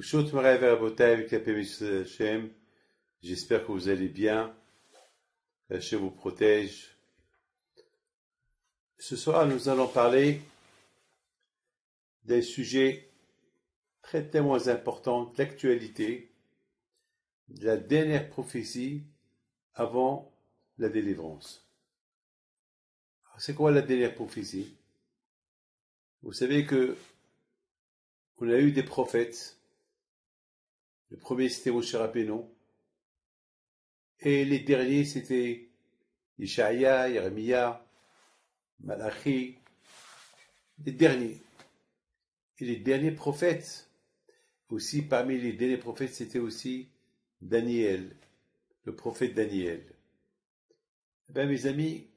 Shot Marais Verabota avec la PMS Hachem. J'espère que vous allez bien. Hachem vous protège. Ce soir, nous allons parler d'un sujet très tellement important de l'actualité, de la dernière prophétie avant la délivrance. Alors, c'est quoi la dernière prophétie? Vous savez que on a eu des prophètes. Le premier, c'était Moshe Rabbeinu. Et les derniers, c'était Ishaïa, Yeremia, Malachi. Les derniers. Et les derniers prophètes, aussi parmi les derniers prophètes, c'était aussi Daniel, le prophète Daniel. Eh bien, mes amis,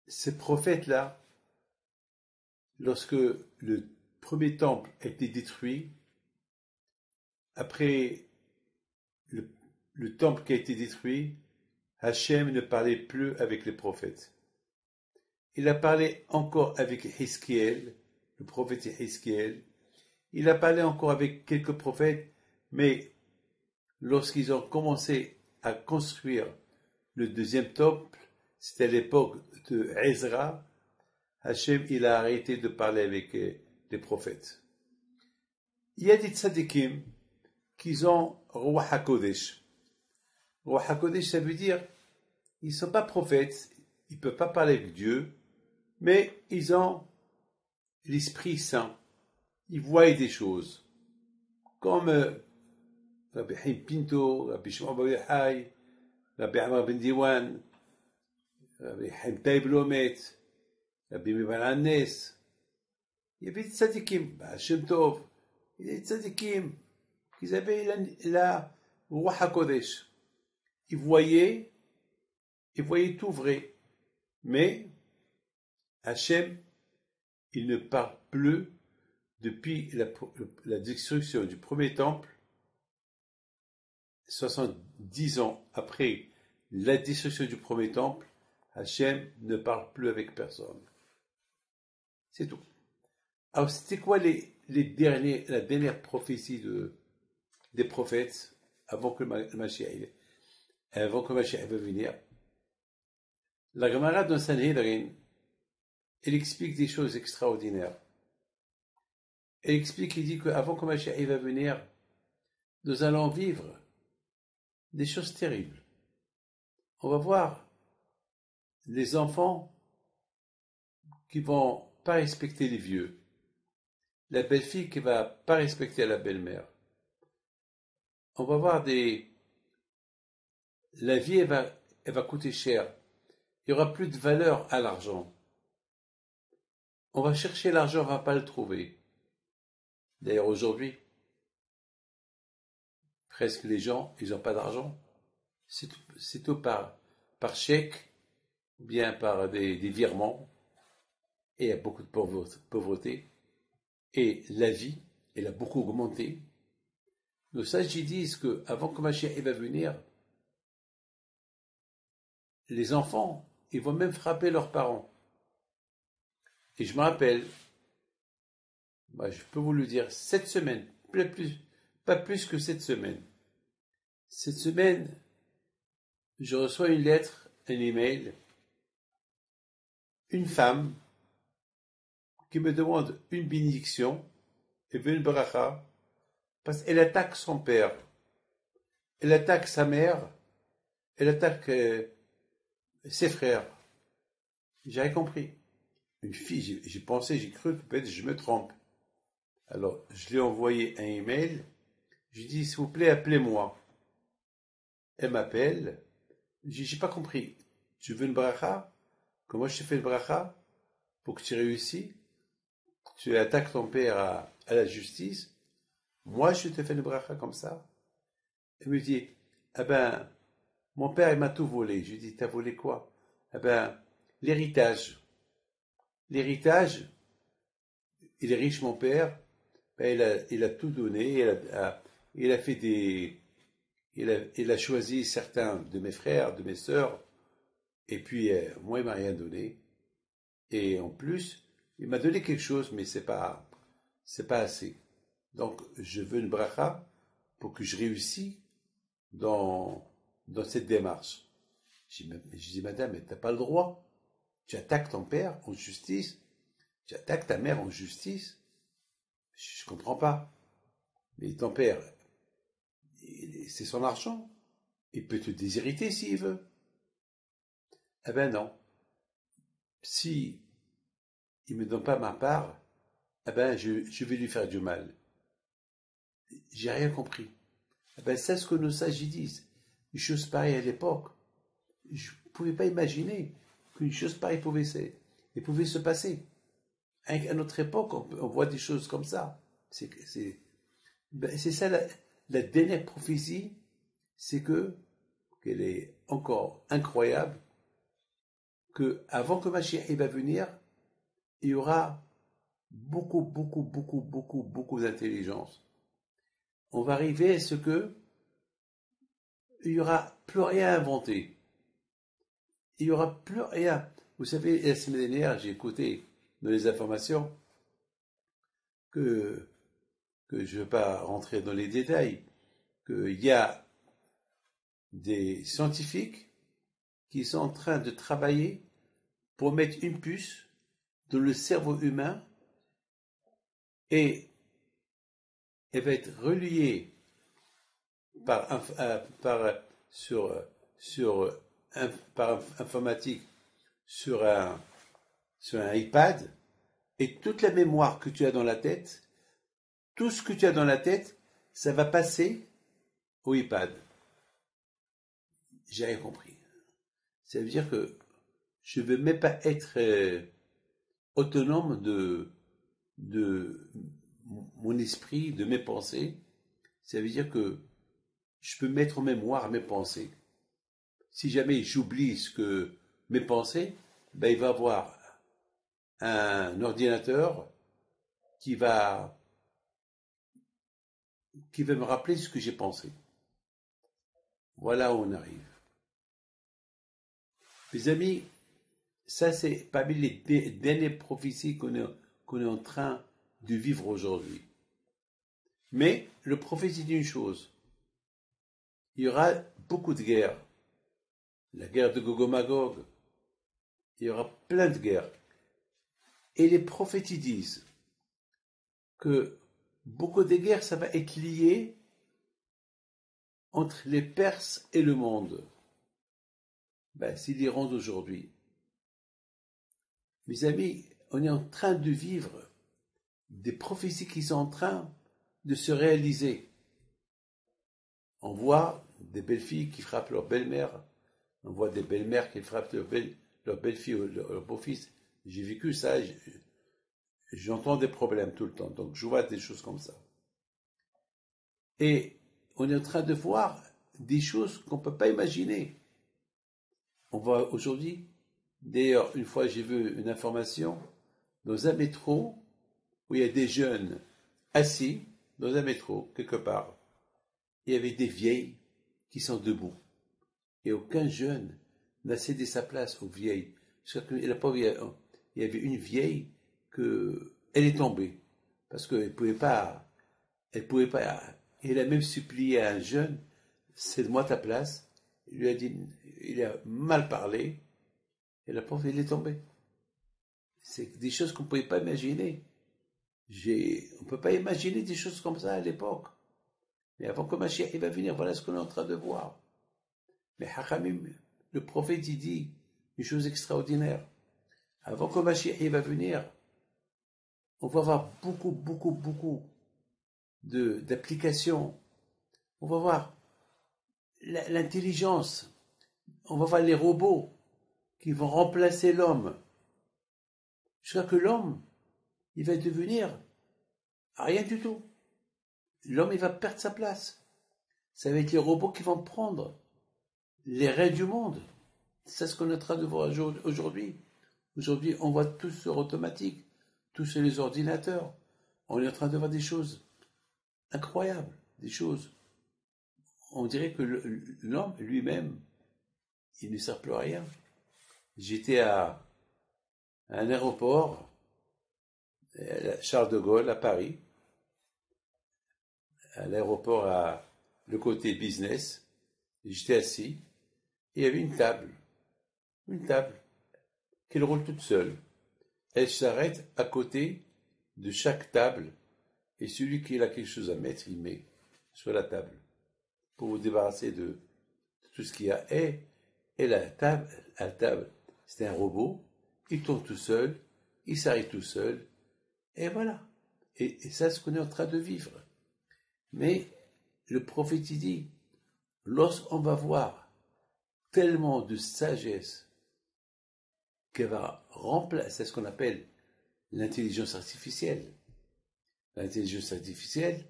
ces prophètes-là, lorsque le premier temple a été détruit, après le temple qui a été détruit, Hachem ne parlait plus avec les prophètes. Il a parlé encore avec Hiskiel, le prophète Hiskiel. Il a parlé encore avec quelques prophètes, mais lorsqu'ils ont commencé à construire le deuxième temple, c'était à l'époque de Ezra, Hachem, il a arrêté de parler avec les prophètes. Il y a des tzadikim qui ont Roi HaKodesh. Roi HaKodesh, ça veut dire, ils ne sont pas prophètes, ils ne peuvent pas parler avec Dieu, mais ils ont l'Esprit Saint. Ils voient des choses. Comme Rabbi Haim Pinto, Rabbi Shimon Bar Yochai, Rabbi Amar Ben Diwan, Rabbi Haim Taib Lomet, Rabbi Mevan Hannes. Il y avait des tzadikim, Shem Tov, il y a des tzadikim qui avaient la Roi HaKodesh. Ils voyaient tout vrai. Mais Hachem, il ne parle plus depuis la destruction du premier temple, 70 ans après la destruction du premier temple, Hachem ne parle plus avec personne. C'est tout. Alors, c'était quoi la dernière prophétie des prophètes avant que le Mashiach va venir? La Gemara dans Sanhedrin, elle explique des choses extraordinaires. Elle explique, il dit qu'avant que Mashiach va venir, nous allons vivre des choses terribles. On va voir les enfants qui vont pas respecter les vieux, la belle-fille qui va pas respecter la belle-mère. On va voir la vie, elle va coûter cher. Il y aura plus de valeur à l'argent. On va chercher l'argent, on va pas le trouver. D'ailleurs, aujourd'hui, presque les gens, ils n'ont pas d'argent. C'est tout par chèque, ou bien par des virements. Et il y a beaucoup de pauvreté. Et la vie, elle a beaucoup augmenté. Nos sages disent qu'avant que Mashiach va venir, les enfants, ils vont même frapper leurs parents. Et je me rappelle, moi je peux vous le dire, cette semaine, pas plus que cette semaine. Cette semaine, je reçois une lettre, un email, une femme qui me demande une bénédiction et veut une bracha, parce qu'elle attaque son père, elle attaque sa mère, elle attaque ses frères. J'ai rien compris. Une fille, j'ai cru que peut-être je me trompe. Alors, je lui ai envoyé un email, je lui ai dit, s'il vous plaît, appelez-moi. Elle m'appelle, j'ai pas compris. Tu veux une bracha? Comment je te fais une bracha? Pour que tu réussisses? Tu attaques ton père à la justice? Moi, je te fais une bracha comme ça? Elle me dit, ah ben, mon père, il m'a tout volé. Je lui dis, t'as volé quoi? Ah ben, l'héritage. L'héritage, il est riche, mon père. Ben, il a tout donné. Il a fait il a choisi certains de mes frères, de mes sœurs. Et puis, moi, il m'a rien donné. Et en plus, il m'a donné quelque chose, mais c'est pas c'est pas assez. Donc, je veux une bracha pour que je réussisse dans cette démarche. Je dis, madame, mais t'as pas le droit. Tu attaques ton père en justice, tu attaques ta mère en justice. Je comprends pas. Mais ton père, c'est son argent. Il peut te déshériter s'il veut. Eh ben non. Si il me donne pas ma part, eh ben je vais lui faire du mal. J'ai rien compris. Eh ben c'est ce que nos sages disent. Une chose pareille à l'époque. Je ne pouvais pas imaginer qu'une chose pareille pouvait se passer. À notre époque, on voit des choses comme ça. C'est ça la dernière prophétie, c'est qu'elle est encore incroyable, que avant que Mashiach va venir, il y aura beaucoup, beaucoup, beaucoup, beaucoup, beaucoup d'intelligence. On va arriver à ce que il n'y aura plus rien à inventer. Il n'y aura plus rien. Vous savez, la semaine dernière, j'ai écouté dans les informations que je ne veux pas rentrer dans les détails, qu'il y a des scientifiques qui sont en train de travailler pour mettre une puce dans le cerveau humain et elle va être reliée par informatique sur un iPad, et toute la mémoire que tu as dans la tête, tout ce que tu as dans la tête, ça va passer au iPad. J'ai rien compris. Ça veut dire que je ne veux même pas être autonome de mon esprit, de mes pensées. Ça veut dire que je peux mettre en mémoire mes pensées. Si jamais j'oublie mes pensées, ben il va y avoir un ordinateur qui va me rappeler ce que j'ai pensé. Voilà où on arrive. Mes amis, ça c'est parmi les dernières prophéties qu'on est en train de vivre aujourd'hui. Mais le prophétie d'une chose, il y aura beaucoup de guerres. La guerre de Gog et Magog, il y aura plein de guerres. Et les prophéties disent que beaucoup de guerres, ça va être lié entre les Perses et le monde. Ben, c'est l'Iran d'aujourd'hui. Mes amis, on est en train de vivre des prophéties qui sont en train de se réaliser. On voit des belles filles qui frappent leur belle-mère, on voit des belles-mères qui frappent leur belle-fille ou leur beau-fils. J'ai vécu ça, j'entends des problèmes tout le temps, donc je vois des choses comme ça. Et on est en train de voir des choses qu'on ne peut pas imaginer. On voit aujourd'hui, d'ailleurs, une fois j'ai vu une information, dans un métro, où il y a des jeunes assis, dans un métro, quelque part, il y avait des vieilles qui sont debout. Et aucun jeune n'a cédé sa place aux vieilles. Il y avait une vieille elle est tombée. Parce qu'elle pouvait pas, elle a même supplié à un jeune, cède-moi ta place. Il lui a dit, il a mal parlé, et la pauvre, elle est tombée. C'est des choses qu'on ne pouvait pas imaginer. On ne peut pas imaginer des choses comme ça à l'époque. Mais avant que Mashiach va venir, voilà ce qu'on est en train de voir. Mais Hachamim, le prophète, il dit une chose extraordinaire. Avant que Mashiach va venir, on va voir beaucoup, beaucoup, beaucoup d'applications. On va voir l'intelligence. On va voir les robots qui vont remplacer l'homme. Jusqu'à que l'homme, il va devenir rien du tout. L'homme, il va perdre sa place. Ça va être les robots qui vont prendre les rênes du monde. C'est ce qu'on est en train de voir aujourd'hui. Aujourd'hui, on voit tout sur automatique, tout sur les ordinateurs. On est en train de voir des choses incroyables, des choses. On dirait que l'homme lui-même, il ne sert plus à rien. J'étais à un aéroport, Charles de Gaulle à Paris, à l'aéroport à le côté business. J'étais assis, et il y avait une table, qui roule toute seule. Elle s'arrête à côté de chaque table, et celui qui a quelque chose à mettre, il met sur la table, pour vous débarrasser de tout ce qu'il y a. Et la table, c'est un robot, il tourne tout seul, il s'arrête tout seul, et voilà. Et ça, c'est ce qu'on est en train de vivre. Mais le prophète il dit, lorsqu'on va voir tellement de sagesse qu'elle va remplacer ce qu'on appelle l'intelligence artificielle. L'intelligence artificielle,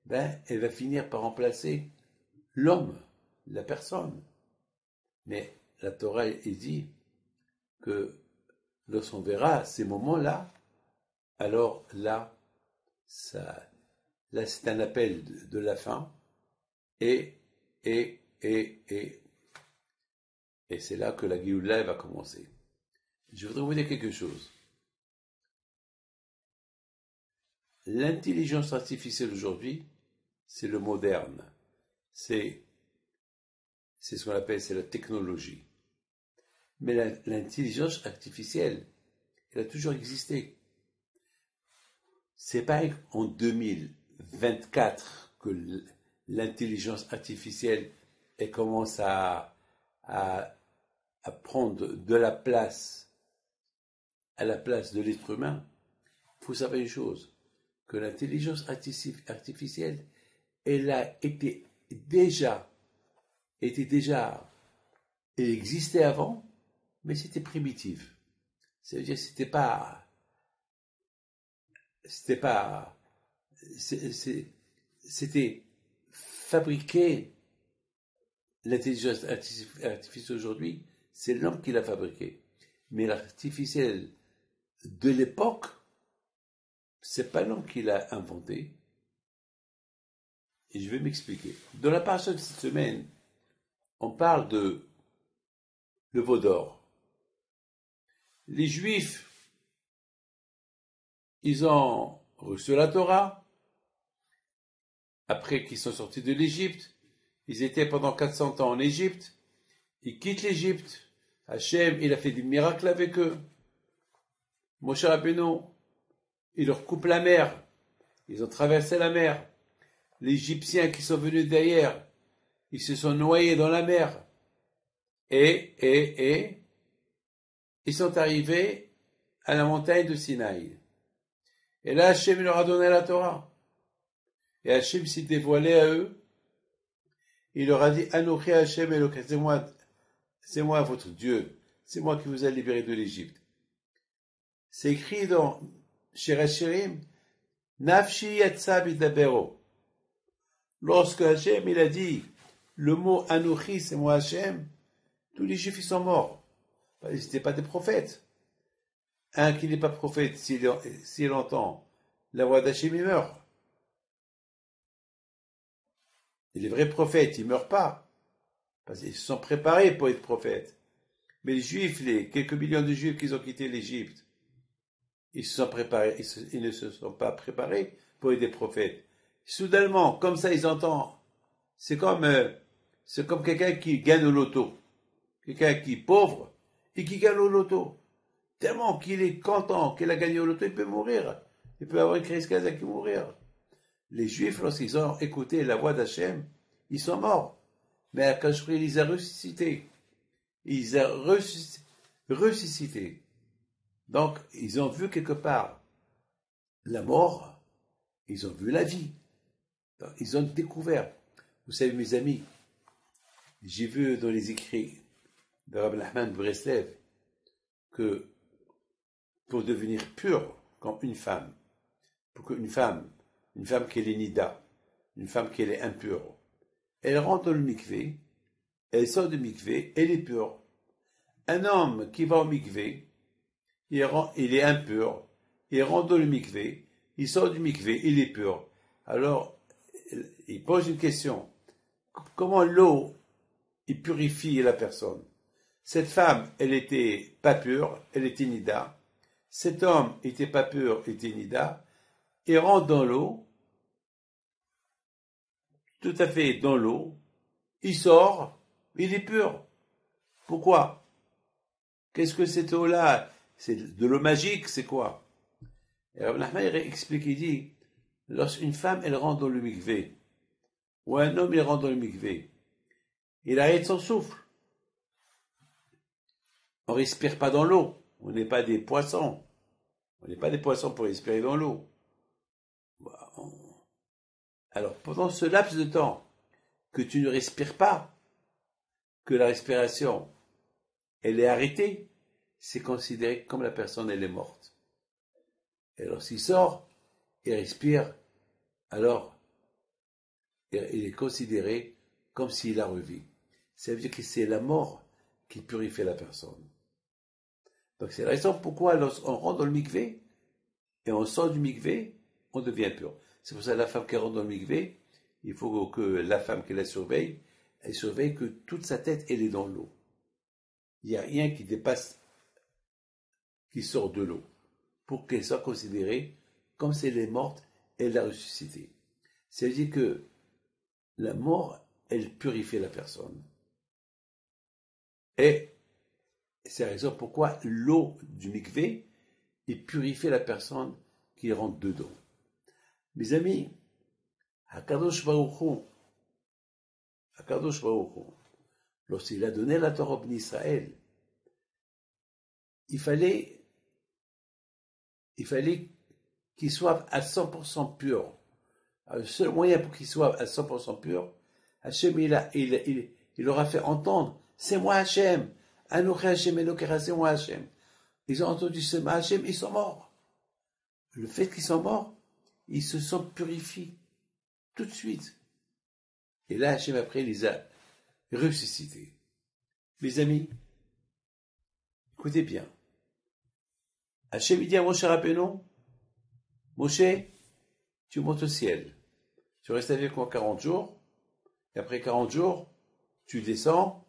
elle va finir par remplacer l'homme, la personne. Mais la Torah il dit que lorsqu'on verra ces moments-là, alors là, c'est un appel de la fin, et c'est là que la Géoula va commencer. Je voudrais vous dire quelque chose. L'intelligence artificielle aujourd'hui, c'est le moderne. C'est ce qu'on appelle, c'est la technologie. Mais l'intelligence artificielle, elle a toujours existé. C'est pas en 2024 que l'intelligence artificielle elle commence à prendre de la place à la place de l'être humain. Il faut savoir une chose, que l'intelligence artificielle, elle a été déjà, elle existait avant, mais c'était primitive. Ça veut dire que c'était fabriqué. L'intelligence artificielle aujourd'hui, c'est l'homme qui l'a fabriquée. Mais l'artificiel de l'époque, c'est pas l'homme qui l'a inventé. Et je vais m'expliquer. Dans la parasha de cette semaine, on parle de le veau d'or. Les Juifs, ils ont reçu la Torah. Après qu'ils sont sortis de l'Égypte, ils étaient pendant 400 ans en Égypte. Ils quittent l'Égypte. Hachem, il a fait des miracles avec eux. Moshe Rabbeinu, il leur coupe la mer. Ils ont traversé la mer. Les Égyptiens qui sont venus derrière, ils se sont noyés dans la mer. Et ils sont arrivés à la montagne de Sinaï. Et là, Hachem leur a donné la Torah. Et Hachem s'est dévoilé à eux. Il leur a dit, Anochi Hachem Elokai, c'est moi votre Dieu. C'est moi qui vous ai libéré de l'Égypte. C'est écrit dans Shir Hashirim, Nafshi Yatsa Bidabero. Lorsque Hachem, il a dit, le mot Anochi, c'est moi Hachem, tous les Juifs, ils sont morts. Ils n'étaient pas des prophètes. Un qui n'est pas prophète, s'il entend la voix d'Hachem, il meurt. Et les vrais prophètes, ils ne meurent pas. Parce qu'ils se sont préparés pour être prophètes. Mais les Juifs, les quelques millions de Juifs qui ont quitté l'Égypte, ils se sont préparés, ils ne se sont pas préparés pour être des prophètes. Soudainement, comme ça, ils entendent. C'est comme quelqu'un qui gagne au loto. Quelqu'un qui est pauvre et qui gagne au loto. Tellement qu'il est content qu'il a gagné au loto, il peut mourir. Il peut avoir une crise cardiaque et mourir. Les Juifs, lorsqu'ils ont écouté la voix d'Hachem, ils sont morts. Mais Akash il les a ressuscités. Ils ont ressuscité. Donc, ils ont vu quelque part la mort, ils ont vu la vie. Donc, ils ont découvert. Vous savez, mes amis, j'ai vu dans les écrits de Rabbi Nachman de Breslev que pour devenir pure comme une femme, pour qu'une femme qui est nida, une femme qui est impure, elle rentre dans le mikvé, elle sort du mikvé, elle est pure. Un homme qui va au mikvé, il est impur, il rentre dans le mikvé, il sort du mikvé, il est pur. Alors, il pose une question. Comment l'eau, il purifie la personne? Cette femme, elle était pas pure, elle était nida. Cet homme était pas pur, était nida, et rentre dans l'eau, tout à fait dans l'eau, il sort, il est pur. Pourquoi? Qu'est-ce que cette eau-là? C'est de l'eau magique, c'est quoi? Et Rav Nachman explique, il dit, lorsqu'une femme, elle rentre dans le mikvé, ou un homme, il rentre dans le mikvé, il arrête son souffle. On ne respire pas dans l'eau. On n'est pas des poissons. On n'est pas des poissons pour respirer dans l'eau. Alors, pendant ce laps de temps que tu ne respires pas, que la respiration, elle est arrêtée, c'est considéré comme la personne, elle est morte. Et lorsqu'il sort, il respire, alors il est considéré comme s'il a revu. Ça veut dire que c'est la mort qui purifie la personne. Donc c'est la raison pourquoi lorsqu'on rentre dans le mikvé et on sort du mikvé, on devient pur. C'est pour ça que la femme qui rentre dans le mikvé, il faut que la femme qui la surveille, elle surveille que toute sa tête, elle est dans l'eau. Il n'y a rien qui dépasse, qui sort de l'eau, pour qu'elle soit considérée comme si elle est morte, elle l'a ressuscitée. Ça veut dire que la mort, elle purifie la personne. Et c'est la raison pourquoi l'eau du mikvé, il purifie la personne qui rentre dedans. Mes amis, Akadosh Baruch Hu, lorsqu'il a donné la Torah en Israël, il fallait qu'il soit à 100% pur. Le seul moyen pour qu'il soit à 100% pur, Hachem, il leur a fait entendre, c'est moi Hachem, Anochi Hachem, Elokera, c'est moi Hachem. Ils ont entendu ce mot Hachem, ils sont morts. Le fait qu'ils sont morts, ils se sont purifiés tout de suite. Et là, Hachem après les a ressuscités. Mes amis, écoutez bien. Hachem dit à Moshe Rabbeinu, Moshe, tu montes au ciel. Tu restes avec moi 40 jours, et après 40 jours, tu descends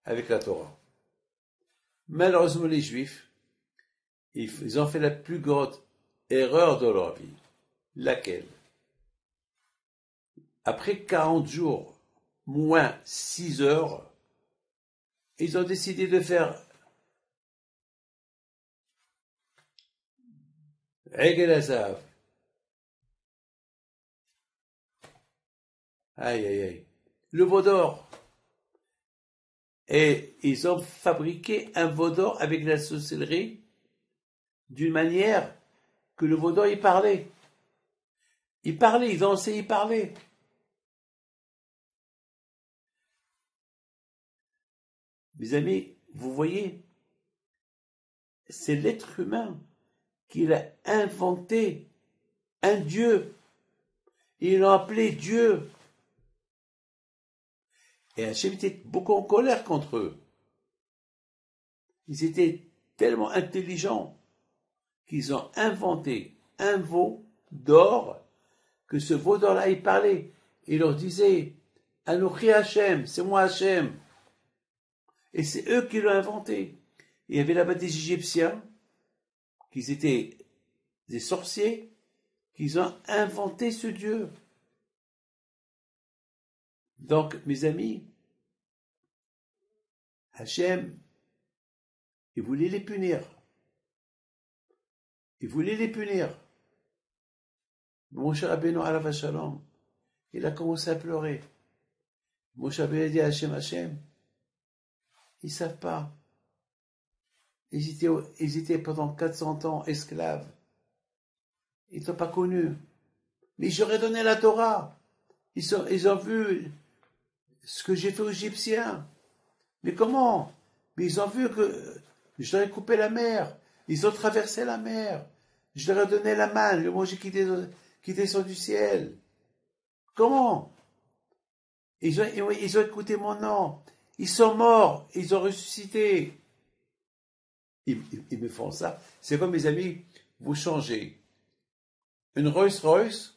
avec la Torah. Malheureusement, les Juifs, ils ont fait la plus grande erreur de leur vie. Laquelle? Après 40 jours, moins 6 heures, ils ont décidé de faire Egel Hazav. Aïe, aïe, aïe. Le veau d'or. Et ils ont fabriqué un veau d'or avec la sorcellerie d'une manière que le veau d'or, il parlait. Il parlait, ils dansaient, il parlait. Mes amis, vous voyez, c'est l'être humain qui a inventé un Dieu. Ils l'ont appelé Dieu. Et Hachem était beaucoup en colère contre eux. Ils étaient tellement intelligents qu'ils ont inventé un veau d'or, que ce veau d'or-là, il parlait. Il leur disait, Anochi Hachem, c'est moi Hachem. Et c'est eux qui l'ont inventé. Il y avait là-bas des Égyptiens, qui étaient des sorciers, qui ont inventé ce Dieu. Donc, mes amis, Hachem, il voulait les punir. Il voulait les punir. Moshe Rabbeinu alav shalom, il a commencé à pleurer. Moshe Rabbeinu a dit à Hachem, Hachem, ils ne savent pas. Ils étaient pendant 400 ans esclaves. Ils ne t'ont pas connu. Mais j'aurais donné la Torah. Ils ont vu ce que j'ai fait aux Égyptiens. Mais comment? Mais ils ont vu que je leur ai coupé la mer. Ils ont traversé la mer. Je leur ai donné la manne, le manger qui descend du ciel. Comment? Ils ont écouté mon nom. Ils sont morts. Ils ont ressuscité. Ils me font ça. C'est comme mes amis, vous changez une Rolls-Royce,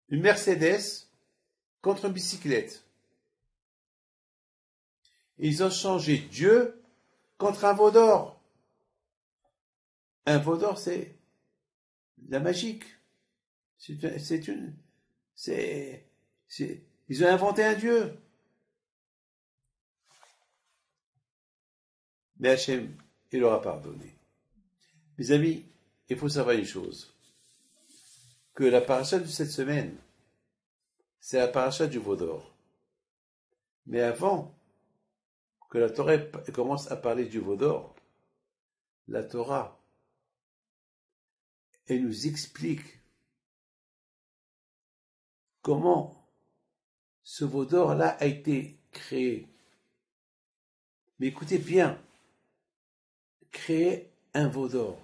une Mercedes contre une bicyclette. Ils ont changé Dieu contre un veau d'or. Un veau d'or, c'est la magique. Ils ont inventé un dieu. Mais Hachem, il leur a pardonné. Mes amis, il faut savoir une chose. Que la paracha de cette semaine, c'est la paracha du veau d'or. Mais avant que la Torah commence à parler du veau d'or, la Torah, elle nous explique comment ce veau d'or-là a été créé. Mais écoutez bien, créer un veau d'or,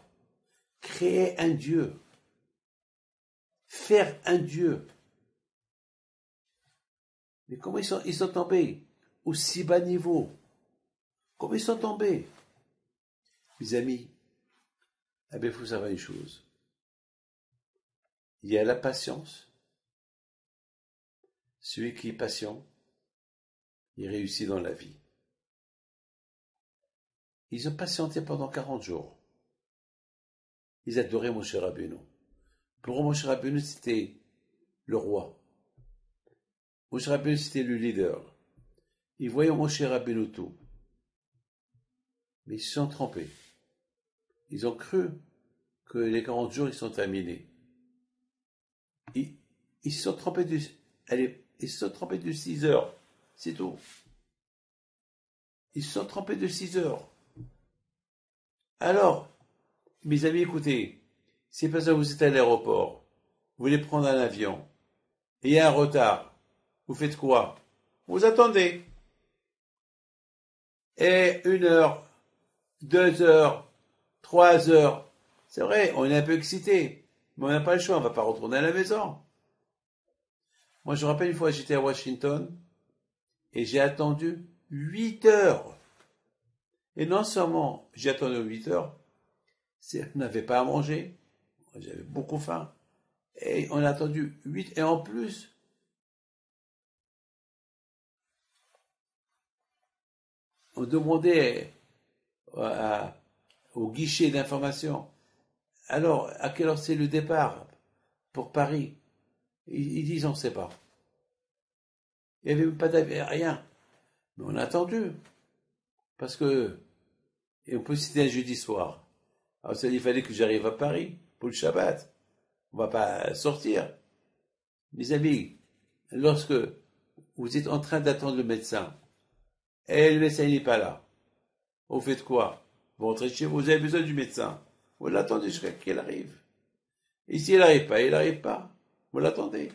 créer un Dieu, faire un Dieu. Mais comment ils sont tombés au si bas niveau? Comment ils sont tombés? Mes amis, il faut savoir une chose. Il y a la patience. Celui qui est patient, il réussit dans la vie. Ils ont patienté pendant 40 jours. Ils adoraient Moshe Rabbeinu. Pour Moshe Rabbeinu, c'était le roi. Moshe Rabbeinu, c'était le leader. Ils voyaient Moshe Rabbeinu tout. Mais ils se sont trompés. Ils ont cru que les 40 jours, ils sont terminés. Ils se sont trompés ils se sont trompés de 6 heures. C'est tout. Ils se sont trompés de 6 heures. Alors, mes amis, écoutez, c'est parce que vous êtes à l'aéroport, vous voulez prendre un avion, et il y a un retard, vous faites quoi? Vous attendez. Et 1 heure, 2 heures, 3 heures, c'est vrai, on est un peu excité, mais on n'a pas le choix, on ne va pas retourner à la maison. Moi, je me rappelle une fois, j'étais à Washington, et j'ai attendu 8 heures. Et non seulement j'ai attendu 8 heures, je n'avais pas à manger, j'avais beaucoup faim, et on a attendu 8, et en plus, on demandait au guichet d'information, alors, à quelle heure c'est le départ pour Paris? Ils disent, on ne sait pas. Il n'y avait pas d'avion, rien. Mais on a attendu. Parce que, et on peut citer un jeudi soir. Alors, ça, il fallait que j'arrive à Paris pour le Shabbat. On ne va pas sortir. Mes amis, lorsque vous êtes en train d'attendre le médecin, et le médecin n'est pas là, vous faites quoi? Vous rentrez chez vous, vous avez besoin du médecin. Vous l'attendez jusqu'à qu'il arrive. Et s'il n'arrive pas, il n'arrive pas. Vous l'attendez.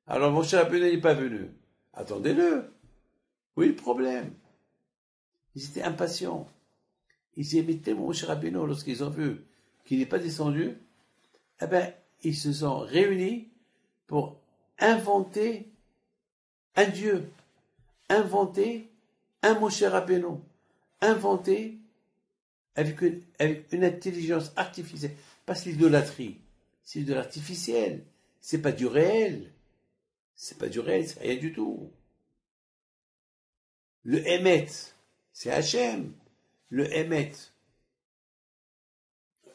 Alors, mon cher Rabbeinu n'est pas venu. Attendez-le. Oui, le problème. Ils étaient impatients. Ils aimaient tellement mon cher Rabbeinu lorsqu'ils ont vu qu'il n'est pas descendu. Eh bien, ils se sont réunis pour inventer un Dieu. Inventer un Moshe Rabbeinu. Inventer avec une intelligence artificielle. Pas c'est l'idolâtrie. C'est de l'artificiel. C'est pas du réel. C'est pas du réel, c'est rien du tout. Le Emet, c'est Hachem. Le Emet.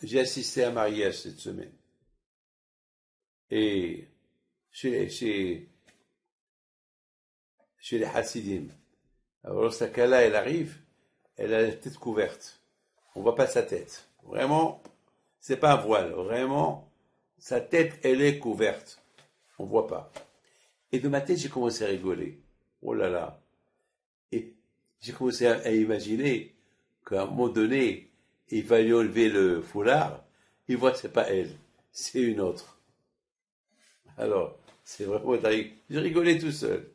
J'ai assisté à un mariage cette semaine. Et chez les Hasidim. Alors lorsque la Kala, elle arrive, elle a la tête couverte. On voit pas sa tête. Vraiment, c'est pas un voile. Vraiment, sa tête, elle est couverte. On voit pas. Et de ma tête, j'ai commencé à rigoler. Oh là là. Et j'ai commencé à imaginer qu'à un moment donné, il va lui enlever le foulard. Il voit que c'est pas elle, c'est une autre. Alors, c'est vraiment dingue. J'ai rigolé tout seul.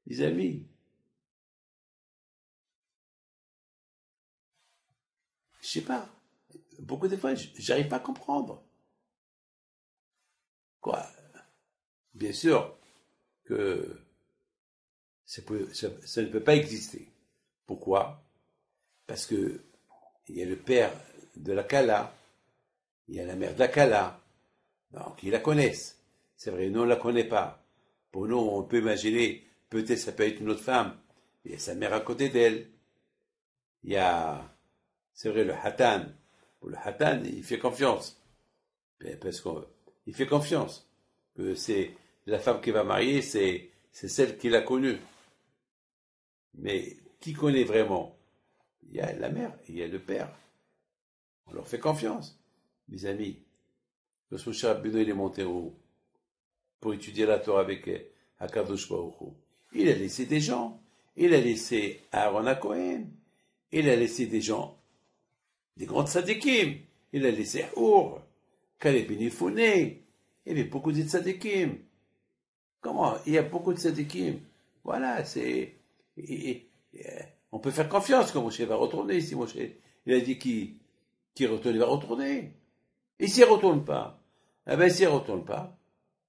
Les amis, je sais pas. Beaucoup de fois, j'arrive pas à comprendre. Quoi? Bien sûr que ça ne peut pas exister. Pourquoi? Parce que il y a le père de la Kala, il y a la mère de la Kala, donc ils la connaissent. C'est vrai, nous on ne la connaît pas. Pour nous, on peut imaginer, peut-être ça peut être une autre femme. Il y a sa mère à côté d'elle. Il y a, c'est vrai, le Hatan, Pour le Hatan, il fait confiance. Parce qu'il fait confiance. Que c'est la femme qui va marier, c'est celle qu'il a connue. Mais qui connaît vraiment? Il y a la mère et il y a le père. On leur fait confiance. Mes amis, lorsque Moshe Rabbeinu est monté pour étudier la Torah avec Hakadosh Baruch Hu, il a laissé des gens. Il a laissé Aaron HaKohen. Il a laissé des gens, des grands tzadikim. Il a laissé Our, Kaleb Ben Yefouné. Il y avait beaucoup de tzadikim. Comment? Il y a beaucoup de tzadikim. Voilà, on peut faire confiance quand Moshe va retourner. Si Moshe, il a dit qu'il retourne, il va retourner. Et s'il ne retourne pas, eh ben, s'il ne retourne pas,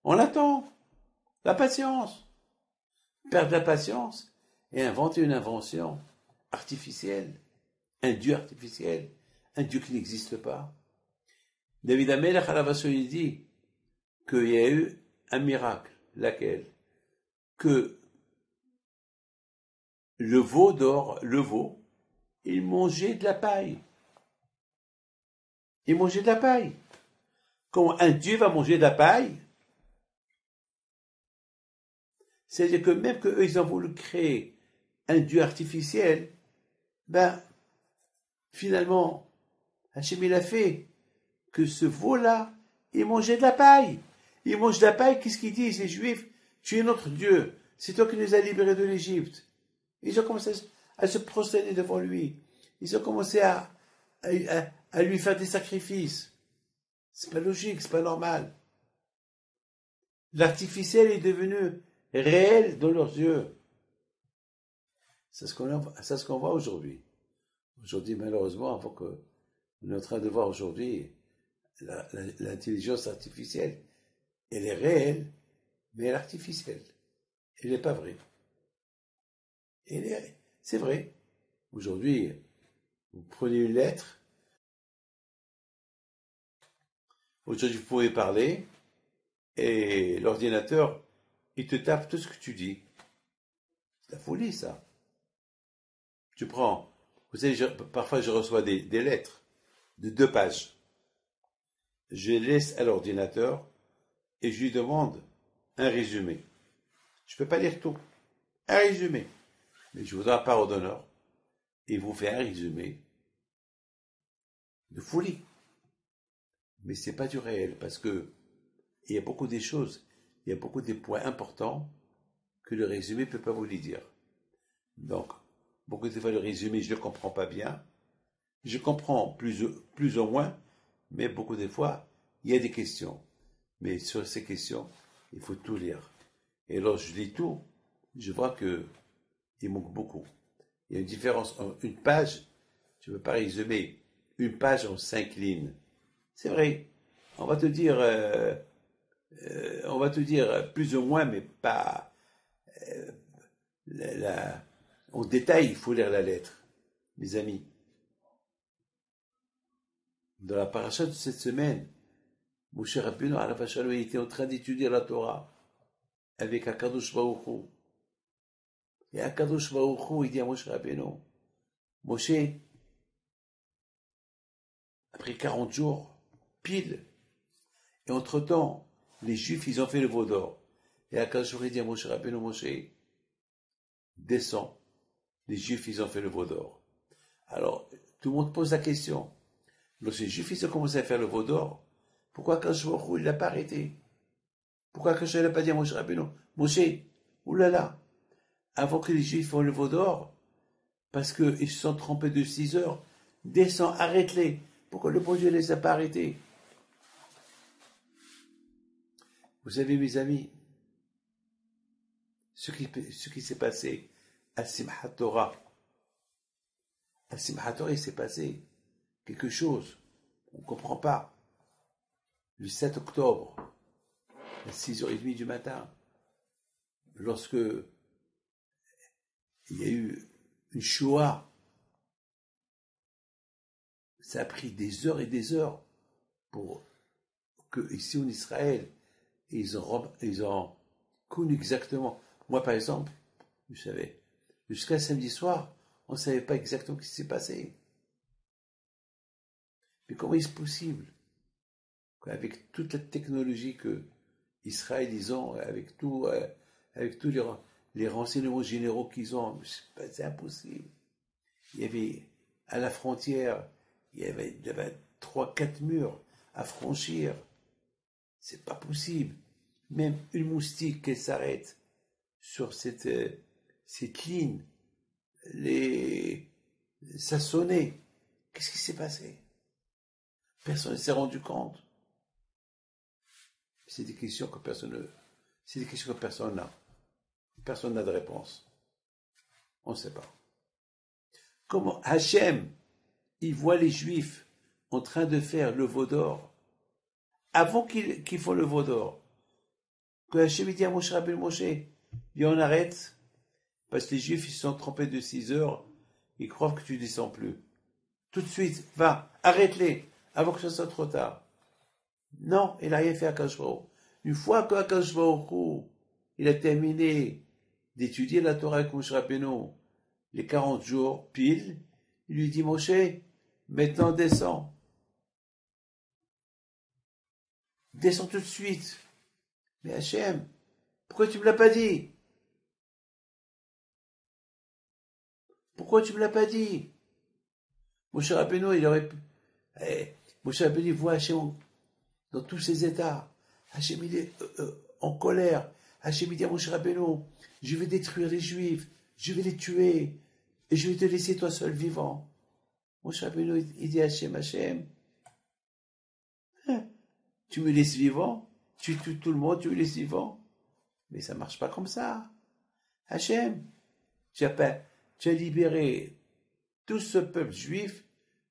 on l'attend. La patience. Perdre la patience et inventer une invention artificielle. Un Dieu artificiel. Un Dieu qui n'existe pas. David Amelech à la Vassou, il dit qu'il y a eu un miracle. Laquelle? Que le veau, il mangeait de la paille. Il mangeait de la paille. Quand un Dieu va manger de la paille, c'est-à-dire que même qu'eux, ils ont voulu créer un Dieu artificiel, ben, finalement, Hachem, il a fait que ce veau-là, il mangeait de la paille. Il mange de la paille, qu'est-ce qu'ils disent, les Juifs? Tu es notre Dieu. C'est toi qui nous as libérés de l'Égypte. Ils ont commencé à se prosterner devant lui. Ils ont commencé à lui faire des sacrifices. C'est pas logique, c'est pas normal. L'artificiel est devenu réel dans leurs yeux. C'est ce qu'on voit aujourd'hui. Aujourd'hui, malheureusement, on est en train de voir aujourd'hui l'intelligence artificielle. Elle est réelle, mais elle est artificielle. Elle n'est pas vraie. C'est vrai. Aujourd'hui, vous prenez une lettre. Aujourd'hui, vous pouvez parler et l'ordinateur, il te tape tout ce que tu dis. C'est la folie, ça. Tu prends. Vous savez, parfois, je reçois des lettres de 2 pages. Je les laisse à l'ordinateur et je lui demande un résumé. Je ne peux pas lire tout. Un résumé. Mais je vous donne la parole d'honneur et vous fais un résumé de folie. Mais ce n'est pas du réel parce que il y a beaucoup des choses, il y a beaucoup des points importants que le résumé ne peut pas vous les dire. Donc, beaucoup de fois, le résumé, je ne le comprends pas bien. Je comprends plus ou moins, mais beaucoup de fois, il y a des questions. Mais sur ces questions, il faut tout lire. Et lorsque je lis tout, je vois que il manque beaucoup. Il y a une différence entre une page, tu ne peux pas résumer une page en 5 lignes. C'est vrai, on va te dire plus ou moins, mais pas en détail, il faut lire la lettre, mes amis. Dans la paracha de cette semaine, Moshe Rabbeinu alav shalom était en train d'étudier la Torah avec Akadosh Baruch Hu. Et Akadosh Baruch Hu, il dit à Moshe Rabbeinu, Moshe, après 40 jours, pile, et entre-temps, les Juifs, ils ont fait le veau d'or. Et Akadosh Baruch Hu dit à Moshe Rabbeinu, Moshe, descends, les Juifs, ils ont fait le veau d'or. Alors, tout le monde pose la question, lorsque les Juifs, ils ont commencé à faire le veau d'or, pourquoi Akadosh Baruch Hu, il l'a pas arrêté? Pourquoi Akadosh Baruch Hu n'a pas dit à Moshe Rabbeinu, Moshe, oulala, avant que les Juifs font le veau d'or, parce qu'ils se sont trompés de 6 heures, descends, arrête-les. Pourquoi le bon Dieu ne les a pas arrêtés? Vous savez, mes amis, ce qui s'est passé à Simchat Torah, il s'est passé quelque chose, on ne comprend pas. Le 7 octobre, à 6h30 du matin, lorsque il y a eu une Shoah, ça a pris des heures et des heures pour que, ici en Israël, ils ont connu exactement. Moi, par exemple, vous savez, jusqu'à samedi soir, on ne savait pas exactement ce qui s'est passé. Mais comment est-ce possible? Avec toute la technologie que Israël, ils ont, avec tous les renseignements généraux qu'ils ont, c'est impossible. Il y avait, à la frontière, il y avait 3-4 murs à franchir. C'est pas possible. Même une moustique qui s'arrête sur cette ligne, ça sonnait. Qu'est-ce qui s'est passé? Personne ne s'est rendu compte. C'est des questions que personne n'a. Personne n'a de réponse. On ne sait pas. Comment Hachem, il voit les Juifs en train de faire le veau d'or avant qu'ils font le veau d'or. Que Hachem dit à Moshe Rabbeinu, Moshe, viens on arrête, parce que les Juifs ils se sont trompés de 6 heures, ils croient que tu descends plus. Tout de suite, va, arrête-les, avant que ce soit trop tard. Non, il n'a rien fait à Akadosh Baruch Hu. Une fois qu'Akadosh Baruch Hu, il a terminé d'étudier la Torah avec Moshe Rabbeinu, les 40 jours pile, il lui dit, Moshe, maintenant descends. Descends tout de suite. Mais Hachem, pourquoi tu me l'as pas dit? Pourquoi tu me l'as pas dit? Moshe Rabbeinu, il aurait pu... Moshe Rabbeinu voit Hachem dans tous ses états. Hachem, il est en colère. Hachem, il dit à Moshe Rabbeinu, je vais détruire les Juifs, je vais les tuer, et je vais te laisser toi seul vivant. Moshe Rabbeinu, il dit à Hachem, Hachem, tu me laisses vivant, tu tues tout le monde, tu me laisses vivant. Mais ça marche pas comme ça. Hachem, tu as libéré tout ce peuple juif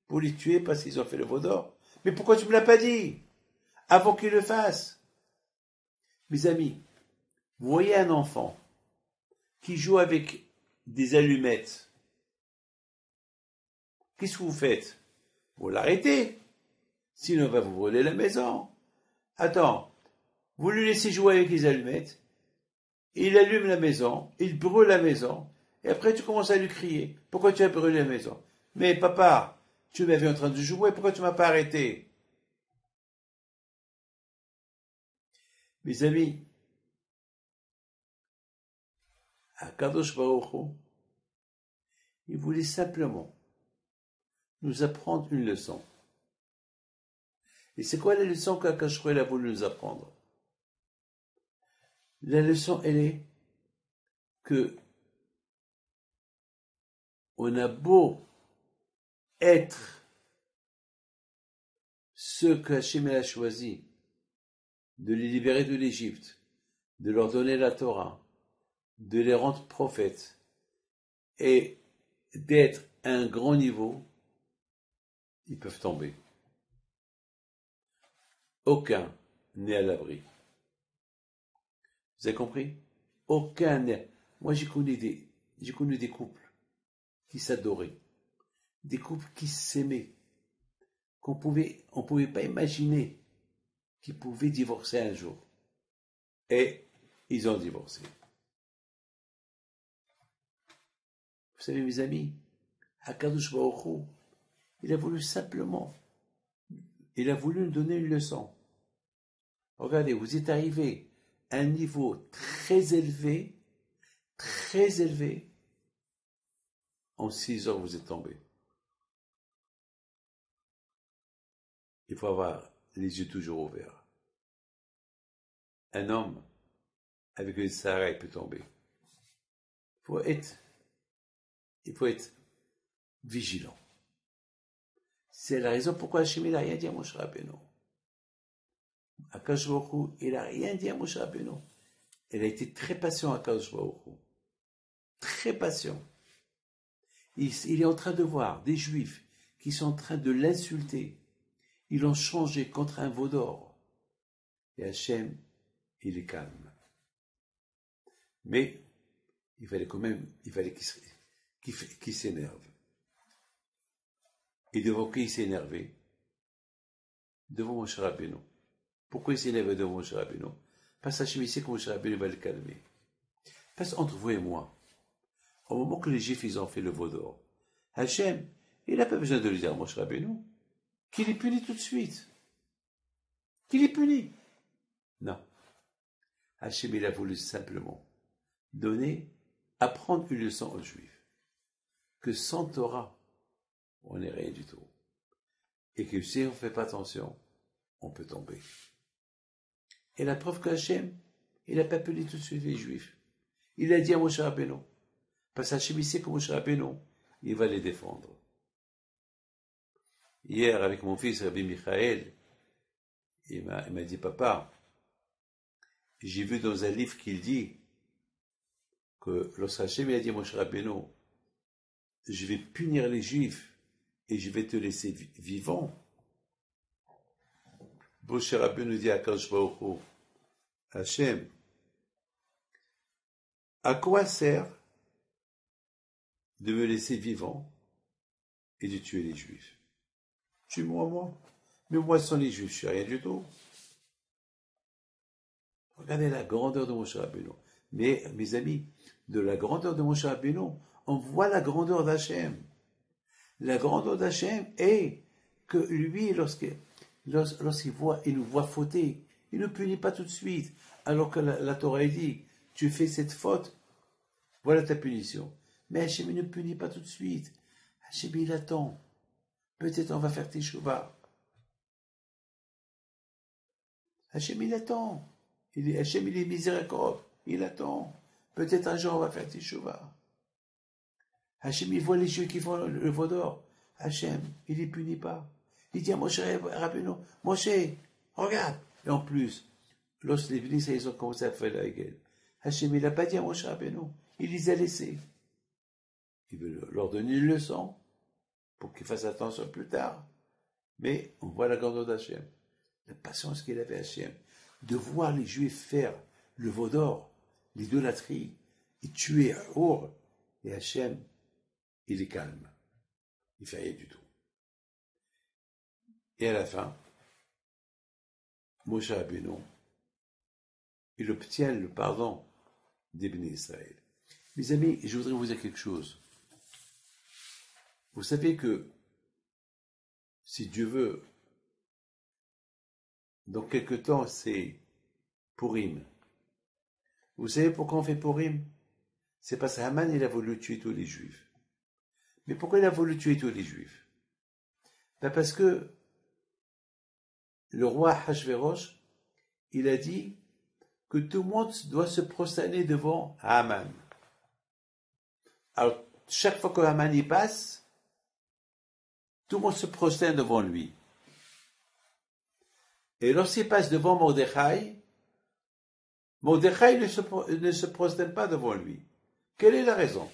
pour les tuer parce qu'ils ont fait le veau d'or. Mais pourquoi tu me l'as pas dit avant qu'ils le fassent? Mes amis, vous voyez un enfant qui joue avec des allumettes. Qu'est-ce que vous faites? Vous l'arrêtez. Sinon, il va vous brûler la maison. Attends, vous lui laissez jouer avec les allumettes, il allume la maison, il brûle la maison, et après tu commences à lui crier. Pourquoi tu as brûlé la maison? Mais papa, tu m'avais en train de jouer, pourquoi tu m'as pas arrêté? Mes amis, Akadosh Baruch Hu, il voulait simplement nous apprendre une leçon. Et c'est quoi la leçon qu'Akadosh Baruch Hu a voulu nous apprendre? La leçon, elle est que on a beau être ceux que Hachem a choisi de les libérer de l'Égypte, de leur donner la Torah, de les rendre prophètes et d'être à un grand niveau, ils peuvent tomber. Aucun n'est à l'abri. Vous avez compris? Aucun n'est. Moi, j'ai connu des couples qui s'adoraient, des couples qui s'aimaient, on pouvait pas imaginer qu'ils pouvaient divorcer un jour. Et ils ont divorcé. Vous savez, mes amis, Akadosh Baruch Hu, il a voulu nous donner une leçon. Regardez, vous êtes arrivé à un niveau très élevé, en 6 heures vous êtes tombé. Il faut avoir les yeux toujours ouverts. Un homme avec une Sarah, il peut tomber. Il faut être vigilant. C'est la raison pourquoi Hachem n'a rien dit à Moshe Rabbeinu. Akadosh Baruch Hu, il n'a rien dit à Moshe Rabbeinu. Il a été très patient à Akadosh Baruch Hu. Très patient. Il est en train de voir des Juifs qui sont en train de l'insulter. Ils l'ont changé contre un veau d'or. Et Hachem, il est calme. Mais il fallait qu'il s'énerve. Et devant qui il s'est énervé? Devant Moshe Rabbeinu. Pourquoi il s'est énervé devant Moshe Rabbeinu? Parce qu'Hachem sait que Moshe Rabbeinu va le calmer. Parce qu'entre vous et moi, au moment que les Juifs ils ont fait le veau d'or, Hachem, il n'a pas besoin de lui dire Moshe Rabbeinu. qu'il est puni tout de suite. Qu'il est puni. Non. Hachem, il a voulu simplement apprendre une leçon aux Juifs. Que sans Torah, on n'est rien du tout. Et que si on ne fait pas attention, on peut tomber. Et la preuve qu'Hachem, il n'a pas puni tout de suite les Juifs. Il a dit à Moshe Rabbeinu, parce qu'Hachem, il sait que Moshe Rabbeinu, il va les défendre. Hier, avec mon fils, Rabbi Michael, il m'a dit, papa, j'ai vu dans un livre qu'il dit que lorsqu'Hachem a dit à Moshe Rabbeinu, je vais punir les Juifs et je vais te laisser vivant. Moshe Rabbeinu dit à Akadosh Baruch Hu, Hachem, à quoi sert de me laisser vivant et de tuer les Juifs? Tue-moi, moi. Mais moi, sans les Juifs, je suis rien du tout. Regardez la grandeur de Moshe Rabbeinu. Mais, mes amis, de la grandeur de Moshe Rabbeinu, on voit la grandeur d'Hachem. La grandeur d'Hachem est que lui, lorsqu'il nous voit fauter, il ne punit pas tout de suite. Alors que la Torah dit, tu fais cette faute, voilà ta punition. Mais Hachem ne punit pas tout de suite. Hachem, il attend. Peut-être on va faire teshuva. Hachem, il attend. Hachem, il est miséricorde. Il attend. Peut-être un jour on va faire teshuva. Hachem, il voit les Juifs qui font le veau d'or. Hachem, il ne les punit pas. Il dit à Moshe Rabbeinu, Moshe, regarde. Et en plus, lorsque les Vénitiens, ils ont commencé à faire la gueule, Hachem, il n'a pas dit à Moshe Rabbeinu, il les a laissés. Il veut leur donner une leçon pour qu'ils fassent attention plus tard. Mais on voit la grandeur d'Hachem, la patience qu'il avait Hachem, de voir les Juifs faire le veau d'or, l'idolâtrie, et tuer à Our, et Hachem, il est calme. Il ne fait rien du tout. Et à la fin, Moshe Rabbeinu, il obtient le pardon des Béné Israël. Mes amis, je voudrais vous dire quelque chose. Vous savez que, si Dieu veut, dans quelque temps, c'est Purim. Vous savez pourquoi on fait Purim? C'est parce qu'Haman, il a voulu tuer tous les Juifs. Mais pourquoi il a voulu tuer tous les Juifs? Parce que le roi Hachvérosh, il a dit que tout le monde doit se prosterner devant Haman. Alors, chaque fois que Haman y passe, tout le monde se prosterne devant lui. Et lorsqu'il passe devant Mordechai, Mordechai ne se prosterne pas devant lui. Quelle est la raison?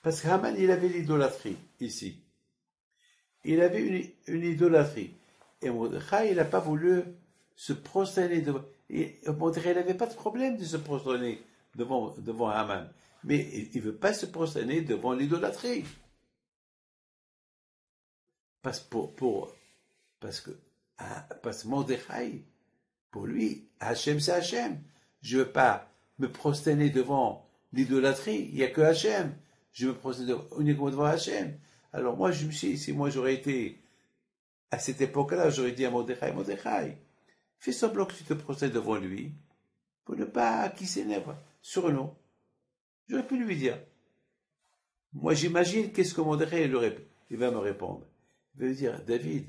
Parce qu'Haman, il avait l'idolâtrie, ici. Il avait une idolâtrie. Et Mordechai, il n'a pas voulu se prosterner devant. Et Mordechai n'avait pas de problème de se prosterner devant Haman. Mais il ne veut pas se prosterner devant l'idolâtrie. Parce que Mordechai, pour lui, Hachem c'est Hachem. Je ne veux pas me prosterner devant l'idolâtrie, il n'y a que Hachem. Je me prosterne uniquement devant Hachem. Alors moi, je me suis dit, si moi j'aurais été à cette époque-là, j'aurais dit à Mordechai, fais semblant que tu te prosternes devant lui, pour ne pas qu'il s'énerve sur nous. J'aurais pu lui dire. Moi, j'imagine qu'est-ce que Mordechai il va me répondre. Il va me dire, David,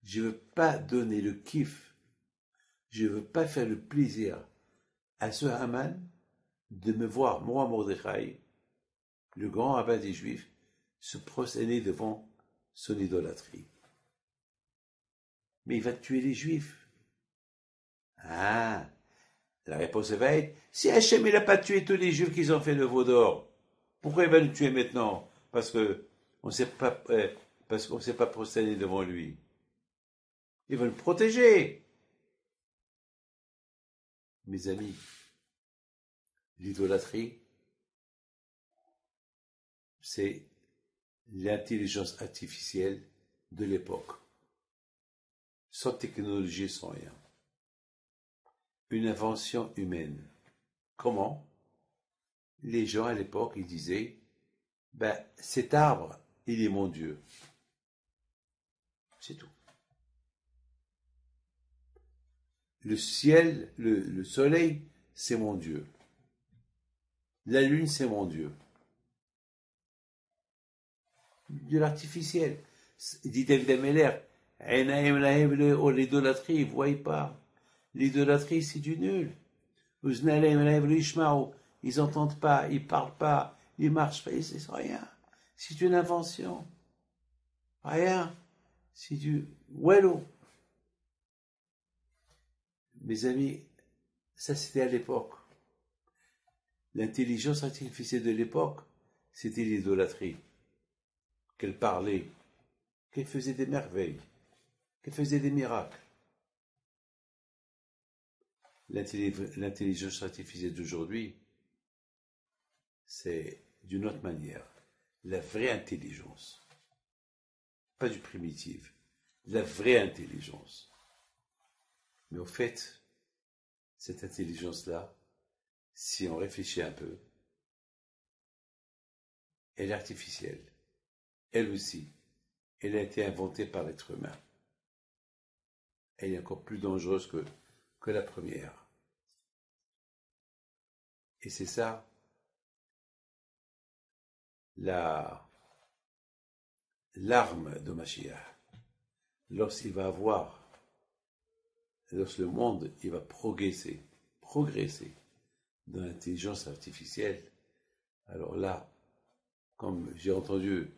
je ne veux pas donner le kiff, je ne veux pas faire le plaisir à ce Haman de me voir, moi, Mordechai, le grand rabbin des Juifs, se prosterner devant son idolâtrie. Mais il va tuer les Juifs. Ah, la réponse va être, si Hachem il n'a pas tué tous les Juifs qui ont fait le veau d'or, pourquoi il va nous tuer maintenant? Parce qu'on ne s'est pas prosterné devant lui. Il va le protéger. Mes amis, l'idolâtrie, c'est l'intelligence artificielle de l'époque. Sans technologie, sans rien. Une invention humaine. Comment? Les gens à l'époque, ils disaient, cet arbre, il est mon Dieu. C'est tout. Le ciel, le soleil, c'est mon Dieu. La lune, c'est mon Dieu. De l'artificiel. Dit David Ameller, l'idolâtrie, vous voyez pas. L'idolâtrie, c'est du nul. Ils n'entendent pas, ils parlent pas, ils marchent pas, c'est rien. C'est une invention. Rien. C'est du wello. Mes amis, ça c'était à l'époque. L'intelligence artificielle de l'époque, c'était l'idolâtrie. Qu'elle parlait, qu'elle faisait des merveilles, qu'elle faisait des miracles. L'intelligence artificielle d'aujourd'hui, c'est d'une autre manière. La vraie intelligence. Pas du primitif. La vraie intelligence. Mais au fait, cette intelligence-là, si on réfléchit un peu, elle est artificielle. Elle aussi, elle a été inventée par l'être humain. Elle est encore plus dangereuse que la première. Et c'est ça, l'arme de Mashiach. Lorsque le monde, il va progresser dans l'intelligence artificielle, alors là, comme j'ai entendu,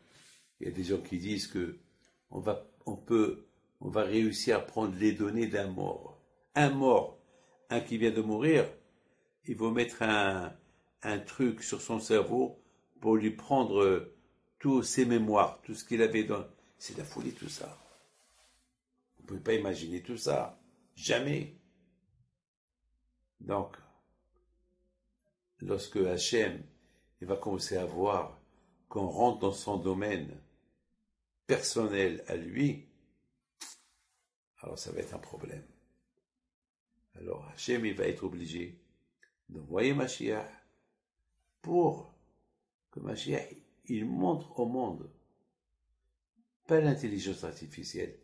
il y a des gens qui disent que on va réussir à prendre les données d'un mort. Un mort, un qui vient de mourir, il faut mettre un truc sur son cerveau pour lui prendre tous ses mémoires, tout ce qu'il avait dans... C'est de la folie tout ça. Vous ne pouvez pas imaginer tout ça. Jamais. Donc, lorsque Hachem il va commencer à voir qu'on rentre dans son domaine personnel à lui, alors ça va être un problème. Alors Hachem il va être obligé d'envoyer Mashiach pour que Mashiach il montre au monde, pas l'intelligence artificielle,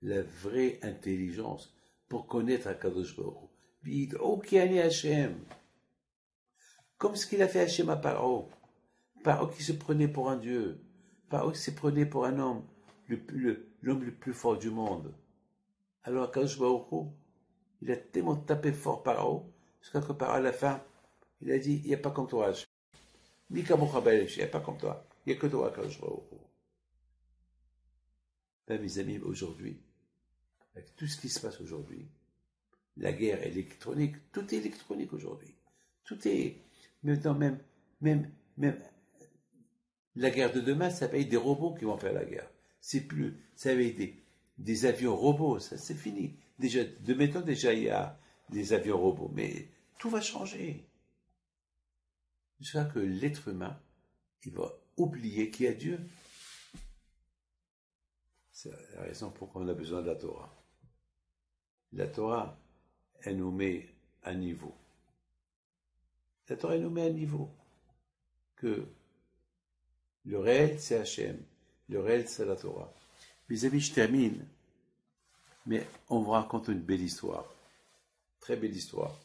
la vraie intelligence pour connaître Akadosh Baruch Hu. Bid'ou ki ani Hachem. Comme ce qu'il a fait Hachem à Paro. Paro qui se prenait pour un dieu. Paro qui se prenait pour un homme, l'homme le plus fort du monde. Alors Akadosh Baruch Hu, il a tellement tapé fort Paro, jusqu'à que Paro à la fin, il a dit, il n'y a pas comme toi Hachem. Ni comme il n'y a pas comme toi. Il n'y a que toi Akadosh Baruch Hu. Ben, mes amis, aujourd'hui, avec tout ce qui se passe aujourd'hui, la guerre électronique, tout est électronique aujourd'hui. Tout est, maintenant même la guerre de demain, ça va être des robots qui vont faire la guerre. C'est plus, ça va être des avions robots, ça c'est fini. Déjà, de maintenant déjà il y a des avions robots, mais tout va changer. Jusqu'à que l'être humain, il va oublier qu'il y a Dieu. C'est la raison pourquoi on a besoin de la Torah. La Torah, elle nous met à niveau. La Torah, elle nous met à niveau. Que le réel, c'est Hachem. Le réel, c'est la Torah. Mes amis, je termine. Mais on vous raconte une belle histoire. Très belle histoire.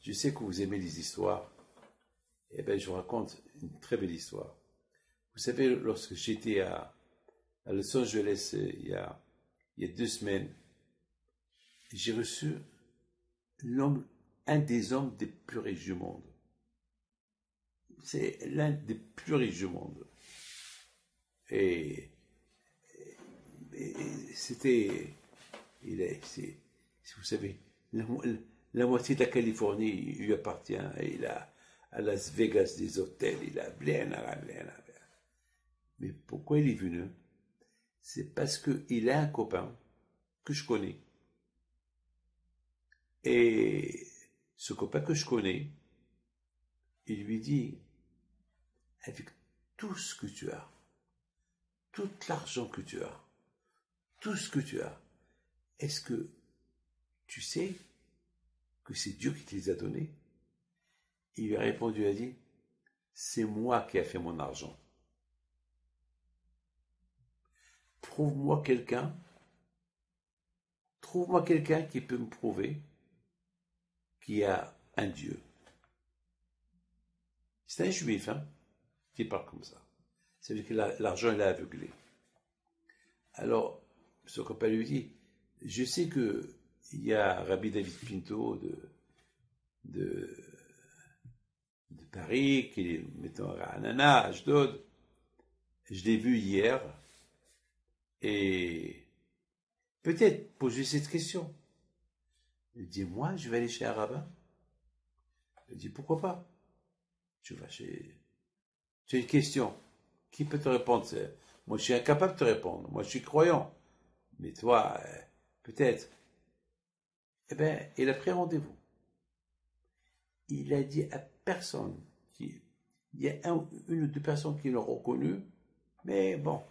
Je sais que vous aimez les histoires. Eh bien, je vous raconte une très belle histoire. Vous savez, lorsque j'étais à Los Angeles il y a 2 semaines, j'ai reçu un des hommes des plus riches du monde. C'est l'un des plus riches du monde. Et c'était, vous savez, la moitié de la Californie lui appartient. Il a à Las Vegas des hôtels, il a blé. Mais pourquoi il est venu? C'est parce qu'il a un copain que je connais. Et ce copain que je connais, il lui dit, avec tout ce que tu as, tout l'argent que tu as, tout ce que tu as, est-ce que tu sais que c'est Dieu qui te les a donnés? Il lui a répondu, il a dit, c'est moi qui ai fait mon argent. Prouve-moi quelqu'un trouve-moi quelqu'un qui peut me prouver qu'il y a un Dieu. C'est un juif, hein, qui parle comme ça. Ça veut dire que l'argent, il est aveuglé. Alors, son copain lui dit, je sais que il y a Rabbi David Pinto de, de Paris, qui est, mettons, à Anana, à Ashdod. Je l'ai vu hier, et peut-être poser cette question. Il dit, moi, je vais aller chez un rabbin. Il dit, pourquoi pas? Tu vas chez... Tu as une question. Qui peut te répondre? Moi, je suis incapable de te répondre. Moi, je suis croyant. Mais toi, peut-être. Eh bien, il a pris rendez-vous. Il a dit à personne. Il y a une ou deux personnes qui l'ont reconnu. Mais bon,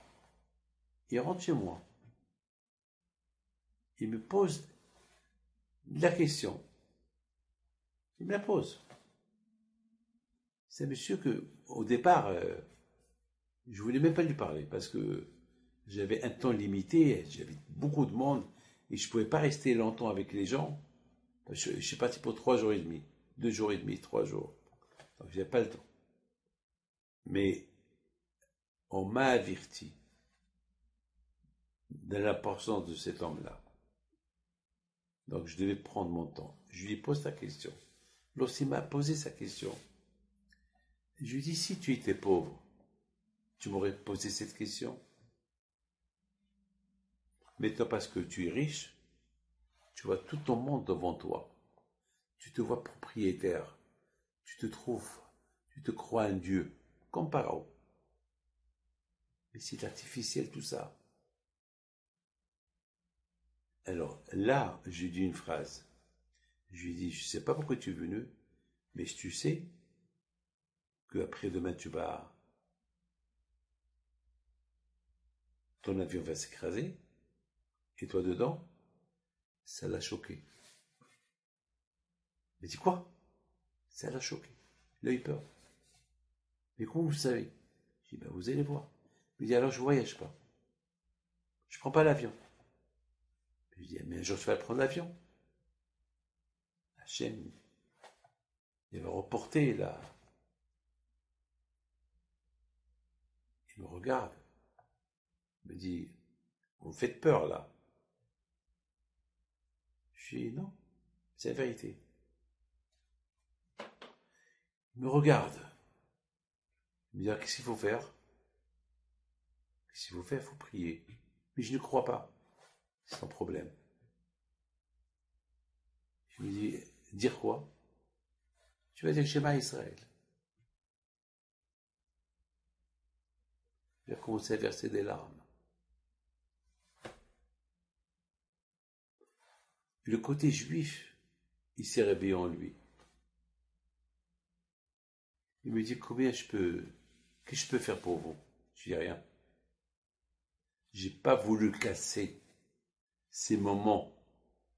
il rentre chez moi. Il me pose la question. Il me la pose. C'est un monsieur que, au départ, je voulais même pas lui parler parce que j'avais un temps limité, j'avais beaucoup de monde et je pouvais pas rester longtemps avec les gens. Je suis parti pour 3 jours et demi, 2 jours et demi, 3 jours. Donc j'avais pas le temps. Mais on m'a averti de l'importance de cet homme-là. Donc je devais prendre mon temps. Je lui pose sa question. Lorsqu'il m'a posé sa question, je lui dis, si tu étais pauvre, tu m'aurais posé cette question. Maintenant, parce que tu es riche, tu vois tout ton monde devant toi. Tu te vois propriétaire. Tu te crois un Dieu, comme Pharaon. Mais c'est artificiel tout ça. Alors là, je lui dis une phrase. Je lui dis, je ne sais pas pourquoi tu es venu, mais tu sais qu'après-demain, ton avion va s'écraser, et toi dedans, ça l'a choqué. Mais dis quoi? Ça l'a choqué. Il a eu peur. Mais comment vous savez? Je dis, ben vous allez voir. Il dit, alors je ne voyage pas. Je ne prends pas l'avion. Je lui dis, mais un jour tu vas prendre l'avion. Hachem, il va reporter là. Il me regarde. Il me dit, vous me faites peur là. Je dis, non, c'est la vérité. Il me regarde. Il me dit, qu'est-ce qu'il faut faire? Qu'est-ce qu'il faut faire? Il faut prier. Mais je ne crois pas. C'est un problème. Je lui dis, dire quoi? Tu vas dire Shema Israël. Il a commencé à verser des larmes. Le côté juif, il s'est réveillé en lui. Il me dit, qu'est-ce que je peux faire pour vous? Je dis rien. J'ai pas voulu casser ces moments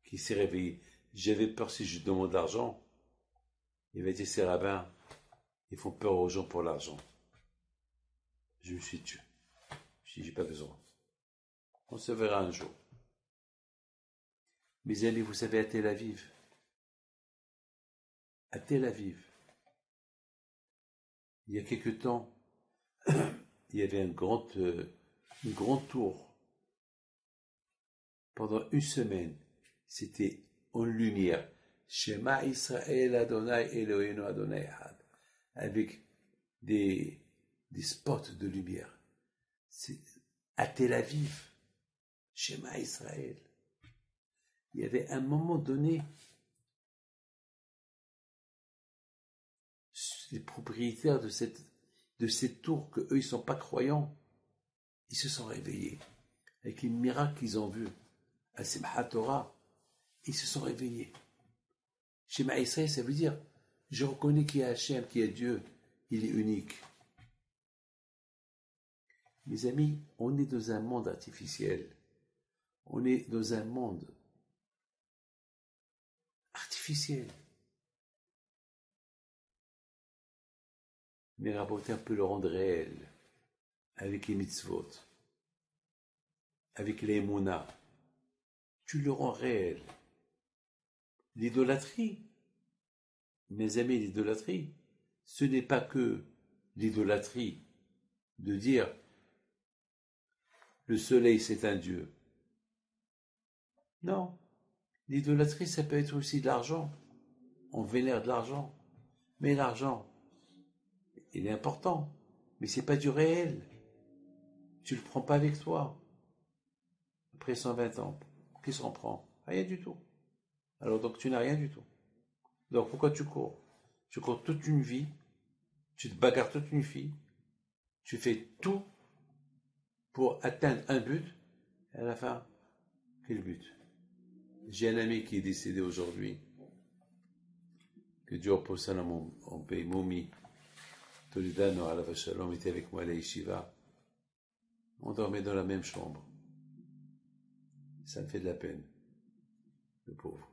qui s'est réveillé. J'avais peur si je demande l'argent. Il va dire, ces rabbins, ils font peur aux gens pour l'argent. Je me suis tué. Je dis, j'ai pas besoin. On se verra un jour. Mes amis, vous savez, à Tel Aviv, il y a quelque temps, il y avait une grande tour. Pendant une semaine, c'était en lumière. Shema Israël Adonai Eloheinu Adonai Echad. Avec des spots de lumière. C'est à Tel Aviv. Shema Israël. Il y avait un moment donné, les propriétaires de cette tour, que eux ils sont pas croyants, ils se sont réveillés avec les miracles qu'ils ont vus à Simchat Torah. Ils se sont réveillés. Shema Israël, ça veut dire, je reconnais qu'il y a Hachem, qu'il y a Dieu, il est unique. Mes amis, on est dans un monde artificiel. On est dans un monde artificiel. Mais rapporter un peu le rendre réel, avec les mitzvot, avec les émounas. tu le rends réel. L'idolâtrie, mes amis, l'idolâtrie, ce n'est pas que l'idolâtrie de dire le soleil c'est un dieu. Non, l'idolâtrie ça peut être aussi de l'argent. On vénère de l'argent. Mais l'argent, il est important, mais c'est pas du réel. Tu le prends pas avec toi. Après 120 ans, qui s'en prend? Rien du tout. Alors donc tu n'as rien du tout. Donc pourquoi tu cours? Tu cours toute une vie, tu te bagarres toute une vie, tu fais tout pour atteindre un but, et à la fin, quel but? J'ai un ami qui est décédé aujourd'hui, que Dieu repose son âme en paix, Moumi, Toledano, Alav Shalom, était avec moi à la Yeshiva. On dormait dans la même chambre. Ça me fait de la peine, le pauvre.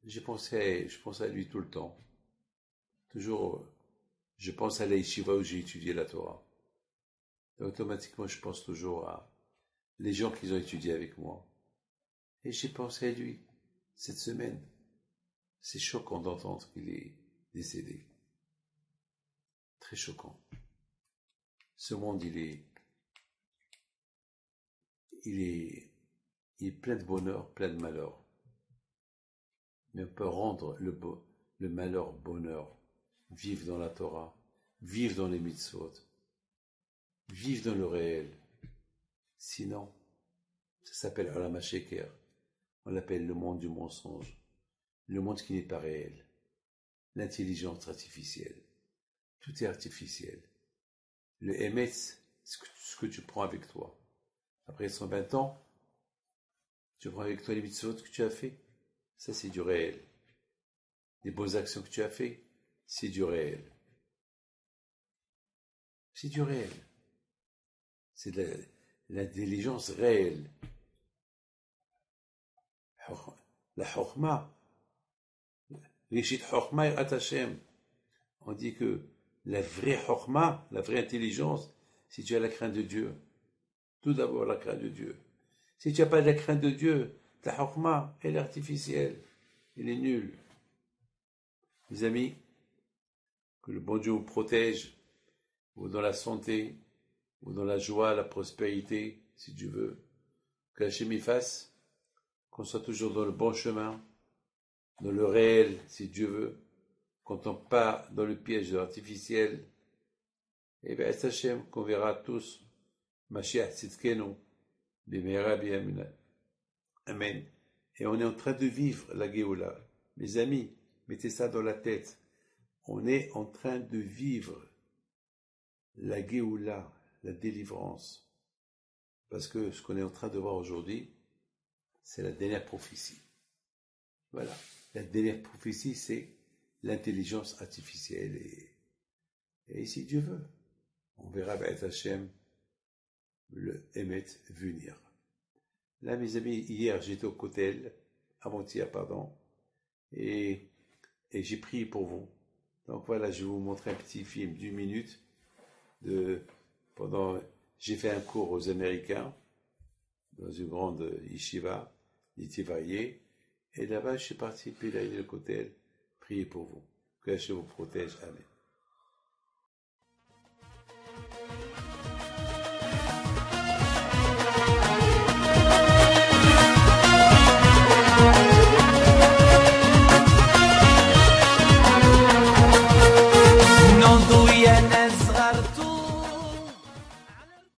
Je pense à lui tout le temps. Toujours, je pense à la Yeshiva où j'ai étudié la Torah. Et automatiquement, je pense toujours à les gens qui ont étudié avec moi. Et j'ai pensé à lui cette semaine. C'est choquant d'entendre qu'il est décédé. Très choquant. Ce monde, il est plein de bonheur, plein de malheur. Mais on peut rendre le malheur bonheur. Vivre dans la Torah, vivre dans les mitzvot, vivre dans le réel. Sinon, ça s'appelle Olam HaSheker. On l'appelle le monde du mensonge. Le monde qui n'est pas réel. L'intelligence artificielle. Tout est artificiel. Le Emet, ce que tu prends avec toi. Après 120 ans, tu prends avec toi les mitzvot que tu as fait. Ça, c'est du réel. Les bonnes actions que tu as fait, c'est du réel. C'est du réel. C'est de l'intelligence réelle. La chokma. Rishit chokma et Hashem. On dit que la vraie chokma, la vraie intelligence, si tu as la crainte de Dieu. Tout d'abord, la crainte de Dieu. Si tu n'as pas la crainte de Dieu, ta chokma, elle est artificielle. Elle est nulle. Mes amis, que le bon Dieu vous protège, ou dans la santé, ou dans la joie, la prospérité, si Dieu veut. Que Hachem y fasse, qu'on soit toujours dans le bon chemin, dans le réel, si Dieu veut, qu'on ne tombe pas dans le piège de l'artificiel. Et bien, c'est Hachem qu'on verra tous, Mashiach Tzidkenu, Bimera Biyamina. Amen. Et on est en train de vivre la Géoula. Mes amis, mettez ça dans la tête. On est en train de vivre la Géoula, la délivrance. Parce que ce qu'on est en train de voir aujourd'hui, c'est la dernière prophétie. Voilà. La dernière prophétie, c'est l'intelligence artificielle. Et si Dieu veut, on verra B'et Hashem le Emet venir. Là, mes amis, hier, j'étais au Kotel, avant-hier, pardon, et j'ai prié pour vous. Donc voilà, je vais vous montrer un petit film d'une minute. J'ai fait un cours aux Américains, dans une grande yeshiva, Nitivaye, et là-bas, je suis parti, puis là, il est le Kotel, prier pour vous. Que Hachem vous protège. Amen.